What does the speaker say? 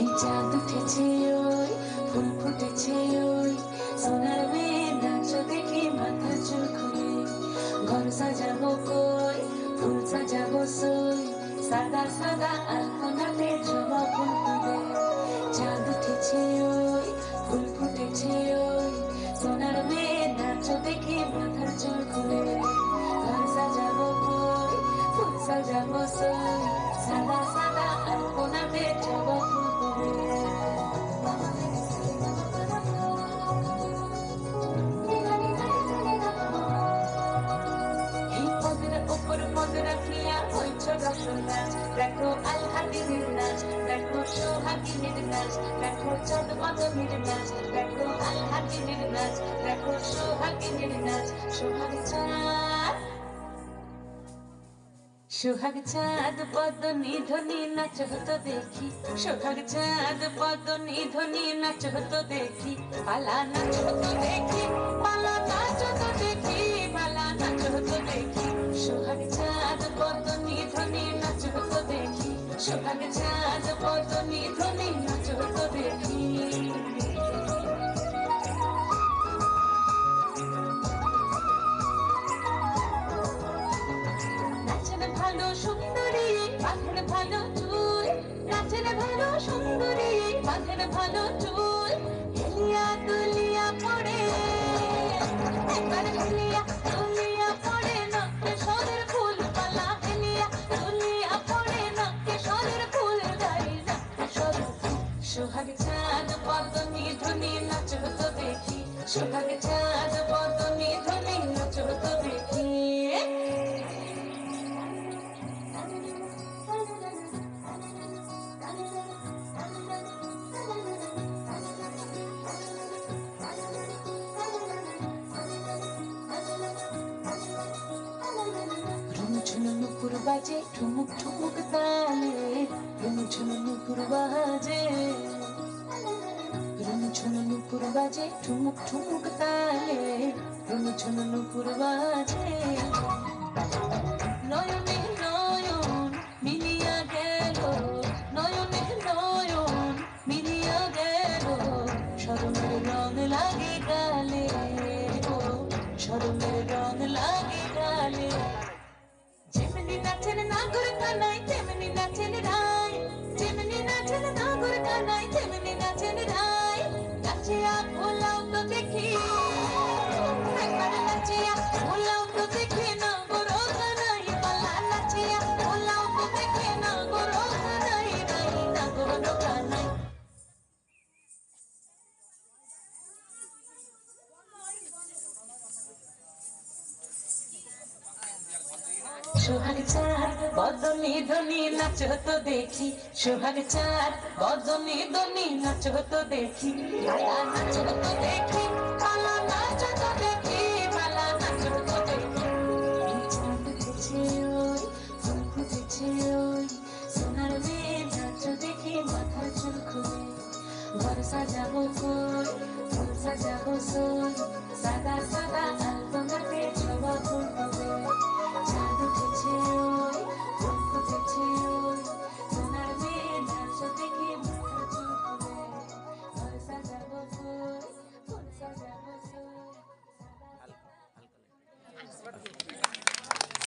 এই চাঁদ উঠেছে ওই ফুল ফুটেছে ওই সোনার মেয়ে নাচ দেখি মাথা চুল খুলে ঘর সাজাবো কই ফুল সাজাবো সই সাদা সাদা আলপনাতে জবা ফুল তুলে চাঁদ উঠেছে ওই ফুল ফুটেছে ওই সোনার মেয়ে নাচ দেখি মাথা চুল খুলে ঘর সাজাবো কই ফুল সাজাবো সই সাদা সাদা আলপনাতে জবা ফুল তুলে দেখো আলহাদিনের নাচ দেখো সোহাগিনীর নাচ দেখো চাঁদ মাধবীর নাচ দেখো আলহাদিনের নাচ দেখো সোহাগিনীর নাচ সোহাগ চাঁদ পদ নিধনি নাচ হতো দেখি সোহাগ চাঁদ পদ নিধনি নাচ হতো দেখি পালা নাচ হতো দেখি পালা নাচ হতো দেখি পালা নাচ হতো দেখি সোহাগ চাঁদ পদ নিধনি নাচ হতো দেখি সোহাগ চাঁদ পদ নিধনি নাচ হতো দেখি ভালো সুন্দরী বাঁধের ভালো চুল নাচের ভালো সুন্দরী বাঁধের ভালো চুল হেলিয়া দুলিয়া পড়ে একবার হেলিয়া দুলিয়া পড়ে নকে সরের ফুল পালা হেলিয়া দুলিয়া পড়ে নকে সরের ফুল গাই নকে সরের সোহাগ চাঁদ পদ নিধনি নাচ হতো দেখি সোহাগ চাঁদ পদ নিধনি নাচ হতো দেখি নুপুর বাজে ঠুমুক ঠুমুক তালে রুমঝুম নুপুর বাজে রুমঝুম নুপুর বাজে ঠুমুক ঠুমুক তালে রুমঝুম নুপুর বাজে নয়নে নয়ন মিলিয়া গেল নয়নে নয়ন মিলিয়া গেল শরমের রং লাগে গালে ও শরমের রং লাগে গালে যেমনি নাচেন নাগর কানাই তেমনি নাচেন রায় যেমনি নাচেন নাগর কানাই তেমনি নাচেন রায় নাচিয়া ভোলাও তো দেখি একবার নাচিয়া ভোলাও তো দেখি নাগর কানাই পালা নাচিয়া ভোলাও তো দেখি নাগর কানাই রাই নাগর কানাই সোহাগ চাঁদ পদ নিধনি নাচ হতো দেখি সোহাগ চাঁদ পদ নিধনি নাচ হতো দেখি পালা নাচ হতো দেখি পালা নাচ হতো দেখি পালা নাচ হতো দেখি চাঁদ উঠেছে ওই ফুল ফুটেছে ওই সোনার মেয়ে নাচ দেখি মাথার চুল খুলে ঘর সাজাবো কই ফুল সাজাবো সই সাদা